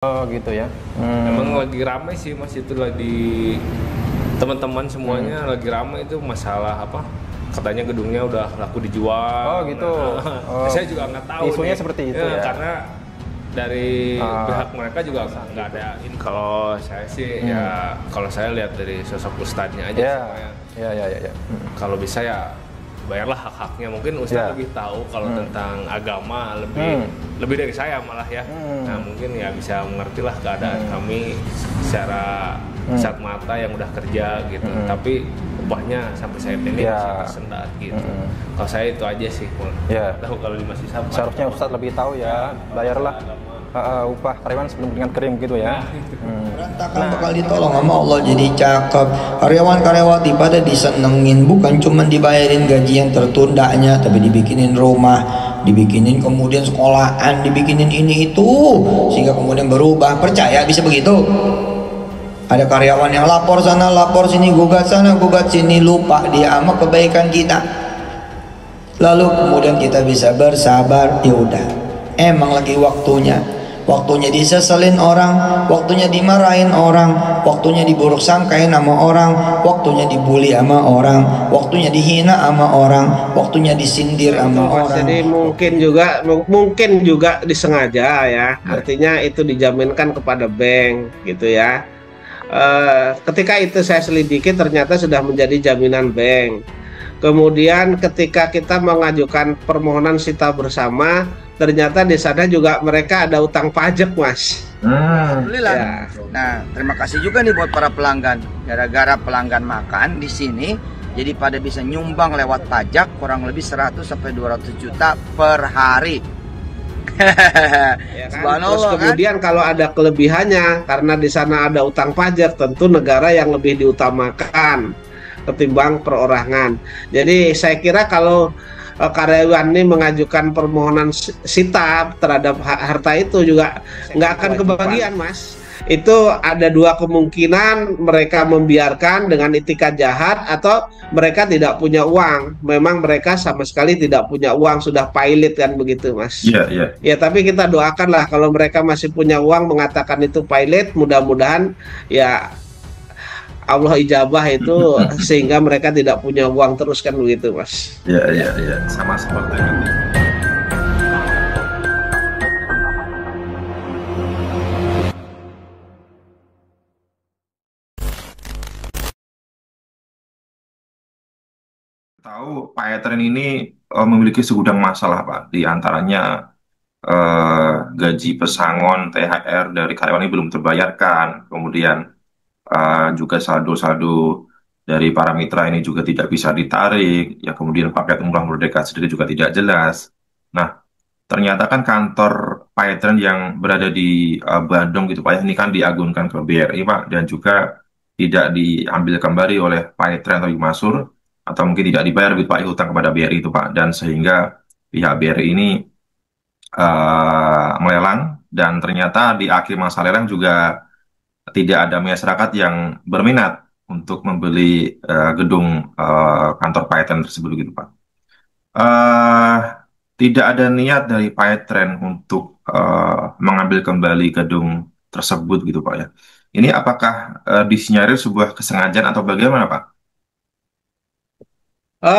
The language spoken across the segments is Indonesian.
Oh gitu ya. Emang lagi ramai sih Mas, itu lagi teman-teman semuanya lagi ramai itu masalah apa? Katanya gedungnya udah laku Oh dijual. gitu. Nah, Oh, saya juga nggak tahu isunya nih. seperti itu Ya, ya. karena dari Ah, pihak mereka juga nggak ada. Kalau saya sih ya, kalau saya lihat dari sosok ustadznya aja ya, semuanya. ya. Kalau bisa ya bayarlah hak-haknya. Mungkin Ya. ustadz lebih tahu kalau tentang agama, lebih lebih dari saya malah ya. Nah mungkin ya bisa mengerti lah keadaan kami secara kasat mata yang udah kerja gitu, tapi upahnya sampai saya ini Ya. masih tersendat gitu. Kalau saya itu aja sih, Ya. tahu kalau di Masjid Sapa Seharusnya Ustadz lebih tahu ya. Bayarlah upah karyawan sebelum dengan kering gitu ya. Berantakan bakal ditolong sama Allah jadi cakep. Karyawan-karyawati pada disenengin, bukan cuma dibayarin gaji yang tertundanya, tapi dibikinin rumah, dibikinin kemudian sekolahan, dibikinin ini itu, sehingga kemudian berubah. Percaya bisa begitu? Ada karyawan yang lapor sana, lapor sini, gugat sana, gugat sini, lupa dia sama kebaikan kita. Lalu kemudian kita bisa bersabar, ya udah. Emang lagi waktunya diseselin orang, waktunya dimarahin orang, waktunya diburuk sangkain sama orang, waktunya dibully sama orang, waktunya dihina sama orang, waktunya disindir sama Mas, orang. jadi mungkin juga disengaja ya. Artinya itu dijaminkan kepada bank gitu ya. Ketika itu saya selidiki ternyata sudah menjadi jaminan bank. Kemudian ketika kita mengajukan permohonan sita bersama, ternyata di sana juga mereka ada utang pajak, Mas. Alhamdulillah. Ya. Nah, terima kasih juga nih buat para pelanggan. Gara-gara pelanggan makan di sini, jadi pada bisa nyumbang lewat pajak kurang lebih 100 sampai 200 juta per hari. Ya kan? Terus Subhanallah kan? kemudian kalau ada kelebihannya karena di sana ada utang pajak, tentu negara yang lebih diutamakan ketimbang perorangan. Jadi saya kira kalau karyawan ini mengajukan permohonan sita terhadap harta itu juga nggak akan kebagian, Mas. Itu ada dua kemungkinan, mereka membiarkan dengan itikat jahat atau mereka tidak punya uang. Memang mereka sama sekali tidak punya uang, sudah pailit kan begitu, Mas. Iya, iya. Ya, tapi kita doakanlah kalau mereka masih punya uang mengatakan itu pailit, mudah-mudahan ya Allah ijabah itu sehingga mereka tidak punya uang terus kan begitu, Mas. Iya, iya, iya. Sama seperti itu. Tahu Pak Etren ini memiliki segudang masalah, Pak. Di antaranya gaji pesangon, THR dari karyawan ini belum terbayarkan. Kemudian juga saldo-saldo dari para mitra ini juga tidak bisa ditarik. Ya, kemudian paket umrah Merdeka sendiri juga tidak jelas. Nah, ternyata kan kantor Pak Etren yang berada di Bandung gitu Pak, ya, ini kan diagunkan ke BRI Pak, dan juga tidak diambil kembali oleh Pak Etren atau Masur, atau mungkin tidak dibayar gitu Pak hutang kepada BRI itu Pak, dan sehingga pihak BRI ini melelang, dan ternyata di akhir masa lelang juga tidak ada masyarakat yang berminat untuk membeli gedung kantor Pak Etren tersebut gitu Pak. eh Tidak ada niat dari Paetren untuk mengambil kembali gedung tersebut gitu Pak ya. Ini apakah disinyalir sebuah kesengajaan atau bagaimana Pak?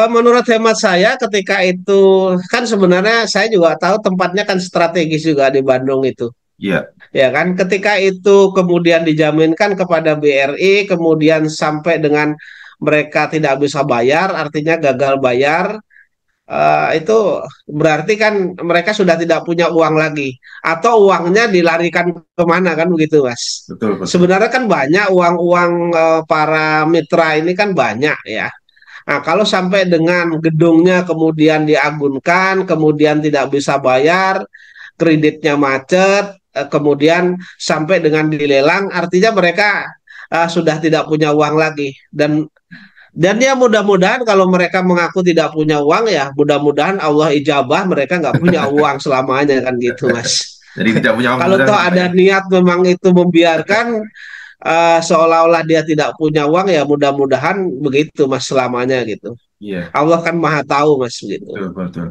Menurut hemat saya ketika itu kan sebenarnya saya juga tahu tempatnya kan strategis juga di Bandung itu. Iya, Ya kan ketika itu kemudian dijaminkan kepada BRI kemudian sampai dengan mereka tidak bisa bayar artinya gagal bayar. Itu berarti kan mereka sudah tidak punya uang lagi atau uangnya dilarikan kemana kan begitu Mas. betul betul. Sebenarnya kan banyak uang-uang para mitra ini kan banyak ya. Nah, kalau sampai dengan gedungnya kemudian diagunkan, kemudian tidak bisa bayar, kreditnya macet, kemudian sampai dengan dilelang, artinya mereka sudah tidak punya uang lagi. Dan ya mudah-mudahan kalau mereka mengaku tidak punya uang ya mudah-mudahan Allah ijabah mereka nggak punya uang selamanya kan gitu Mas. Jadi tidak punya uang Kalau beneran toh gitu Pak ada ya. niat memang itu membiarkan seolah-olah dia tidak punya uang ya mudah-mudahan begitu Mas selamanya gitu. Iya, Allah kan maha tahu Mas gitu. betul betul.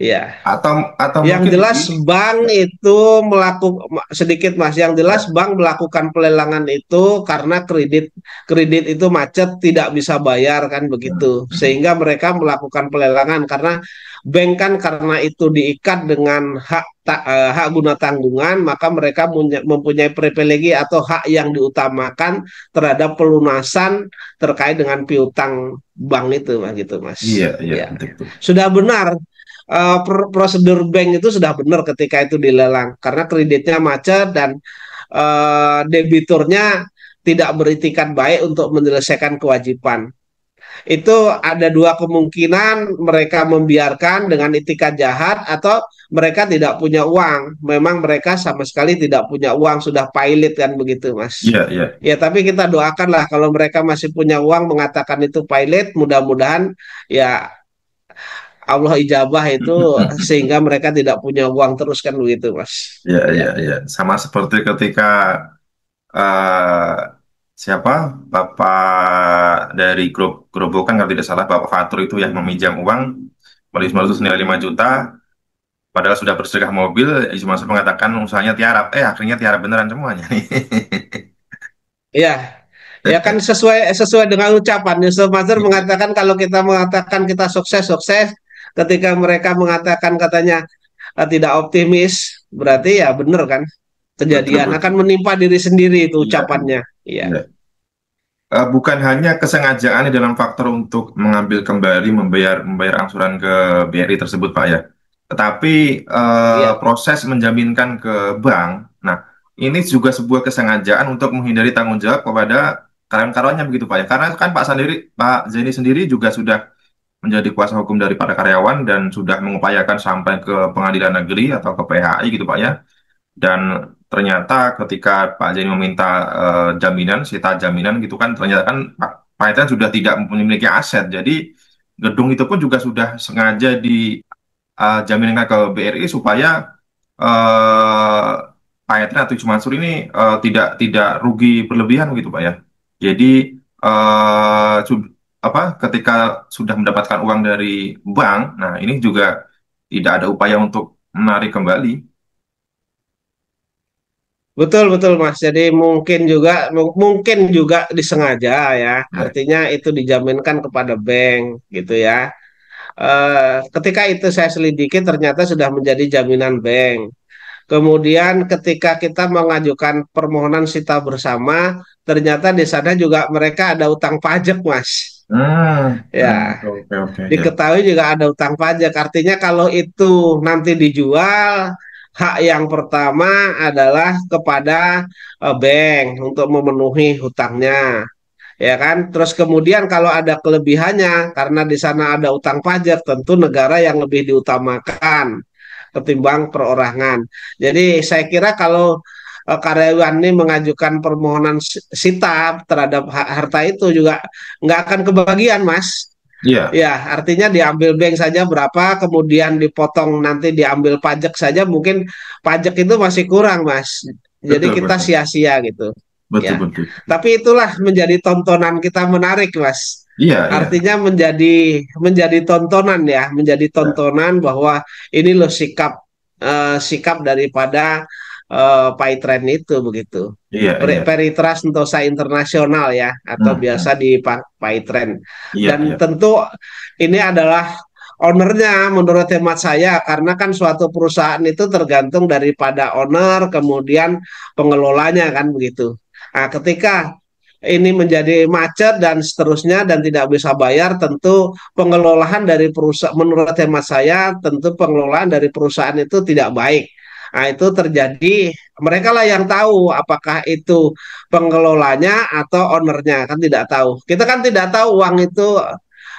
Ya. Atau Yang mungkin jelas begini. bank itu melakukan sedikit Mas. Yang jelas Ya. bank melakukan pelelangan itu karena kredit kredit itu macet tidak bisa bayar kan Hmm, begitu. hmm. Sehingga mereka melakukan pelelangan karena bank kan karena itu diikat dengan hak guna tanggungan maka mereka mempunyai privilegi atau hak yang diutamakan terhadap pelunasan terkait dengan piutang bank itu Mas gitu Mas. Iya, iya, Ya. betul. Sudah benar prosedur bank itu sudah benar ketika itu dilelang karena kreditnya macet dan debiturnya tidak beritikat baik untuk menyelesaikan kewajiban. Itu ada dua kemungkinan mereka membiarkan dengan itikat jahat atau mereka tidak punya uang. Memang mereka sama sekali tidak punya uang, sudah pilot kan begitu, Mas. Iya, iya. Ya, tapi kita doakanlah kalau mereka masih punya uang mengatakan itu pilot, mudah-mudahan ya Allah ijabah itu sehingga mereka tidak punya uang terus kan begitu Mas. Iya, Ya. iya, iya. Sama seperti ketika eh siapa Bapak dari grup Gerobokan kalau tidak salah Bapak Fatur itu yang meminjam uang modal senilai 5 juta padahal sudah bersedekah mobil cuma mengatakan usahanya tiarap akhirnya tiarap beneran semuanya nih. Ya, ya kan sesuai sesuai dengan ucapan Yusuf Mazhar mengatakan kalau kita mengatakan kita sukses sukses, ketika mereka mengatakan katanya tidak optimis, berarti ya benar kan Betul, kejadian akan betul. menimpa diri sendiri itu Iya, iya. ucapannya. Iya, Iya. Bukan hanya kesengajaan dalam faktor untuk mengambil kembali membayar membayar angsuran ke BRI tersebut Pak ya, tetapi iya, proses menjaminkan ke bank. Nah, ini juga sebuah kesengajaan untuk menghindari tanggung jawab kepada karyawan-karyawannya begitu Pak ya. Karena kan Pak Zaini sendiri juga sudah menjadi kuasa hukum dari para karyawan dan sudah mengupayakan sampai ke pengadilan negeri atau ke PHI gitu Pak ya. Dan ternyata ketika Pak Zaini meminta jaminan, sita jaminan gitu kan, ternyata kan Pak Etan sudah tidak memiliki aset. Jadi gedung itu pun juga sudah sengaja dijaminkan ke BRI supaya eh Pak Etan atau Ibu Mansur ini tidak rugi berlebihan gitu Pak ya. Jadi ketika sudah mendapatkan uang dari bank, nah ini juga tidak ada upaya untuk menarik kembali. betul betul Mas. Jadi mungkin juga disengaja ya. Ya. Artinya itu dijaminkan kepada bank gitu ya. Ketika itu saya selidiki ternyata sudah menjadi jaminan bank. Kemudian ketika kita mengajukan permohonan sita bersama, ternyata di sana juga mereka ada utang pajak, Mas. Ya, Oke, oke, ya. diketahui juga ada utang pajak. Artinya kalau itu nanti dijual, hak yang pertama adalah kepada bank untuk memenuhi hutangnya. Ya kan? Terus kemudian kalau ada kelebihannya karena di sana ada utang pajak, tentu negara yang lebih diutamakan ketimbang perorangan. Jadi saya kira kalau karyawan ini mengajukan permohonan sita terhadap harta itu juga nggak akan kebagian, Mas. Iya, Ya, artinya diambil bank saja berapa, kemudian dipotong nanti diambil pajak saja, mungkin pajak itu masih kurang, Mas. Jadi betul, kita betul. sia-sia gitu. Betul, Ya, betul. tapi itulah menjadi tontonan kita menarik, Mas. Iya, iya. Artinya menjadi tontonan ya, menjadi Ya. tontonan bahwa ini loh sikap daripada Paitren itu begitu. Iya, iya. Peritra Sentosa Internasional ya, atau biasa Hmm. di Paitren. Iya, Dan iya. tentu ini adalah ownernya menurut hemat saya karena kan suatu perusahaan itu tergantung daripada owner kemudian pengelolanya kan begitu. Nah, ketika ini menjadi macet dan seterusnya dan tidak bisa bayar, tentu pengelolaan dari perusahaan, menurut hemat saya, tentu pengelolaan dari perusahaan itu tidak baik. Nah, itu terjadi, mereka lah yang tahu apakah itu pengelolanya atau ownernya, kan tidak tahu. Kita kan tidak tahu uang itu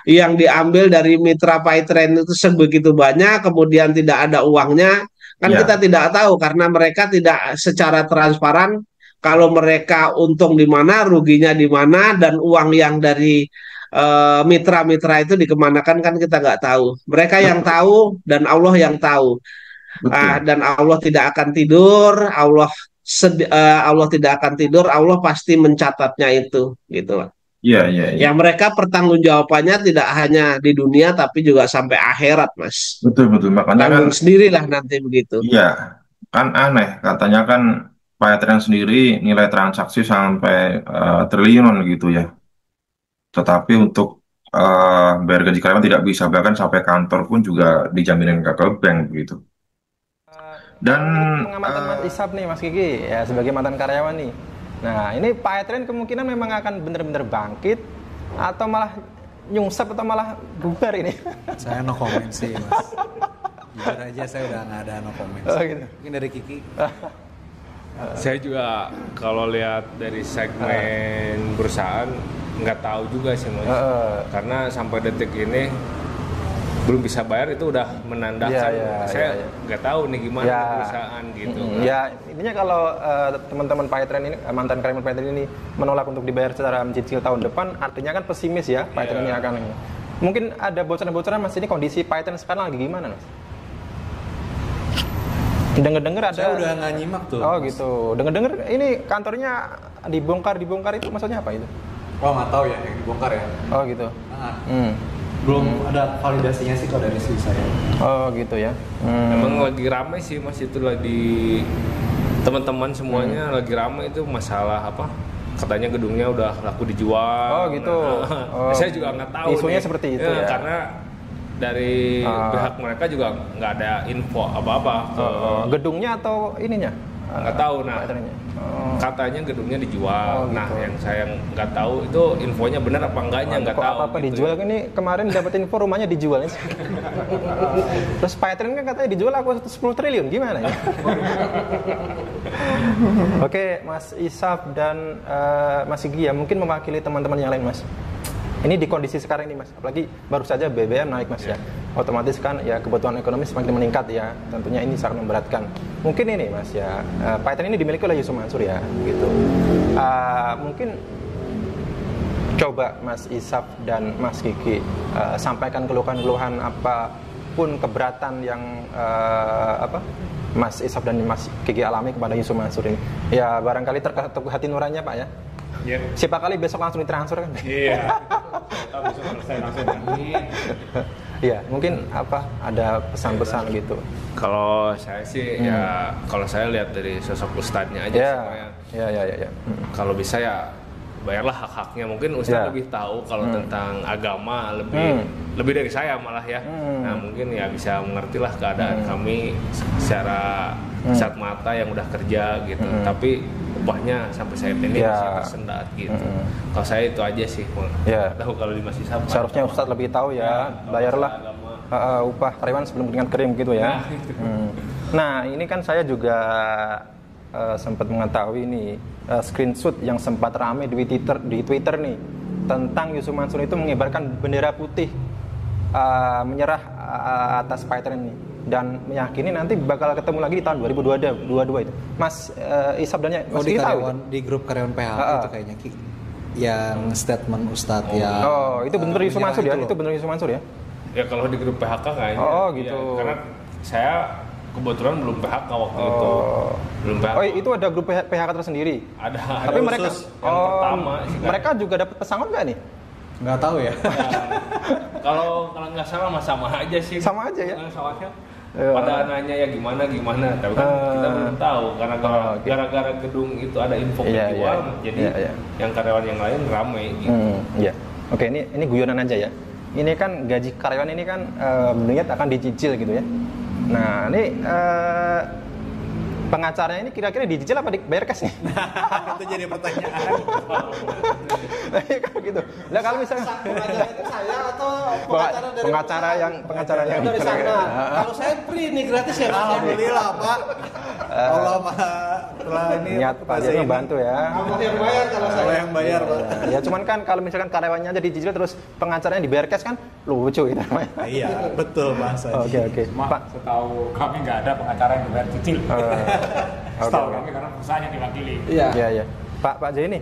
yang diambil dari mitra Paytren itu sebegitu banyak, kemudian tidak ada uangnya, kan kita Iya, tidak tahu karena mereka tidak secara transparan kalau mereka untung di mana, ruginya di mana, dan uang yang dari mitra-mitra itu dikemanakan kan kita nggak tahu. Mereka yang betul, tahu dan Allah yang tahu. betul. Dan Allah tidak akan tidur, Allah tidak akan tidur, Allah pasti mencatatnya itu, gitu. Iya, iya, iya. Yang mereka pertanggungjawabannya tidak hanya di dunia tapi juga sampai akhirat, Mas. Betul, betul. Makanya kan, Tanggung sendirilah nanti begitu. iya, kan aneh. Katanya kan Paytren sendiri nilai transaksi sampai triliunan gitu ya. Tetapi untuk bayar gaji karyawan tidak bisa, bahkan sampai kantor pun juga dijaminin ke bank begitu. Dan Menurut pengamatan Mas eh, Isap nih, Mas Kiki, ya sebagai mantan karyawan nih. Nah, ini Paytren kemungkinan memang akan benar-benar bangkit atau malah nyungsep atau malah bubar ini. Saya no comment sih, Mas. Jujur aja saya udah nggak ada no comment. Oh, gitu. Mungkin dari Kiki. Saya juga kalau lihat dari segmen perusahaan nggak tahu juga sih Mas. Karena sampai detik ini belum bisa bayar itu udah menandakan saya nggak tahu nih gimana perusahaan gitu. Ya, intinya kalau teman-teman Paytren ini, mantan karyawan Paytren ini menolak untuk dibayar secara mencicil tahun depan, artinya kan pesimis ya Paytren ini akan ini. Mungkin ada bocoran-bocoran Mas, ini kondisi Paytren sekarang lagi gimana Mas? Dengar-dengar ada. Saya udah nggak nyimak tuh. Oh Mas. gitu. Dengar-dengar ini kantornya dibongkar itu maksudnya apa itu? Oh nggak tahu ya yang dibongkar ya. Oh gitu. Belum ada validasinya sih kalau dari sisi saya. Oh gitu ya. Emang lagi ramai sih Mas, itu lagi teman-teman semuanya lagi ramai itu masalah apa? Katanya gedungnya udah laku dijual. Oh gitu. Nah, saya juga nggak tahu. Isunya nih. seperti itu ya. Karena dari pihak mereka juga nggak ada info apa-apa ke gedungnya atau ininya? nggak tahu. Nah, katanya gedungnya dijual. Nah, yang saya nggak tahu itu infonya benar apa enggaknya, nggak tahu. Apa gitu. dijual kan, ini kemarin dapat info rumahnya dijual. Terus Paytren kan katanya dijual aku 10 triliun, gimana ya? Oke, Mas Isaf dan Mas Sigi ya, mungkin mewakili teman-teman yang lain Mas. Ini di kondisi sekarang ini Mas, apalagi baru saja BBM naik Mas ya. Otomatis kan ya kebutuhan ekonomi semakin meningkat ya. Tentunya ini sangat memberatkan. Mungkin ini Mas ya, Paytren ini dimiliki oleh Yusuf Mansur ya, gitu. Mungkin coba Mas Isaf dan Mas Kiki sampaikan keluhan-keluhan apapun keberatan yang Mas Isaf dan Mas Kiki alami kepada Yusuf Mansur ini. Ya barangkali terketuk hati nuraninya Pak ya. Yeah. Siapa kali besok langsung ditransfer kan? Iya. Besok selesai langsung. Iya, mungkin ada pesan-pesan gitu. Kalau saya sih ya, kalau saya lihat dari sosok ustadznya aja supaya. Ya. Kalau bisa ya bayarlah hak-haknya. Mungkin ustadz lebih tahu kalau tentang agama lebih dari saya malah ya. Nah mungkin ya bisa mengertilah keadaan kami secara kasat mata yang udah kerja gitu. Tapi upahnya sampai saat ini masih tersendat gitu. Kalau saya itu aja sih. Tahu kalau di masih sama. Seharusnya ustadz lebih tahu ya. Bayarlah upah karyawan sebelum keringat kering gitu ya. Nah ini kan saya juga sempat mengetahui nih screenshot yang sempat ramai di Twitter nih tentang Yusuf Mansur itu mengibarkan bendera putih menyerah atas Paytren ini dan meyakini nanti bakal ketemu lagi di tahun 2022 itu. Mas Isap dan Mas di tahu karyawan itu? Di grup karyawan PHK itu kayaknya yang statement Ustadz ya. Oh, itu bener Yusuf Mansur ya? Itu bener Yusuf Mansur ya? Ya kalau di grup PHK kayaknya. Oh gitu. Ya, karena saya kebetulan belum PHK waktu itu. Belum PHK. Oh, itu ada grup PHK tersendiri. Ada. Tapi mereka yang pertama sih, kan. Mereka juga dapat pesangon nggak nih? Nggak tahu ya. Kalau nggak salah sama aja sih. Sama aja ya. Soalnya pada nanya ya gimana, tapi kan kita belum tahu karena gara-gara gedung itu ada info dijual, jadi yang karyawan yang lain ramai. Gitu. Iya. Oke, ini guyonan aja ya. Ini kan gaji karyawan ini kan niat akan dicicil gitu ya. Nah ini pengacaranya ini kira-kira dicicil apa dibayar cash nih? Itu jadi pertanyaan. Kayak gitu. Lah kalau misalnya Pengacara itu saya atau pengacara yang dari sana. Kalau saya free nih gratis ya. Alhamdulillah Pak. Allah telah ini niat Pak dia membantu ya. Kamu yang bayar kalau saya. Saya yang bayar Pak. Ya cuman kan kalau misalkan karyawannya aja dicicil terus pengacaranya dibayar cash kan lucu gitu. Iya, betul Mas. Oke. Pak, setahu kami nggak ada pengacara yang dibayar cicil. Setahu kami karena perusahaan yang diwakili. Iya. Pak Jai ini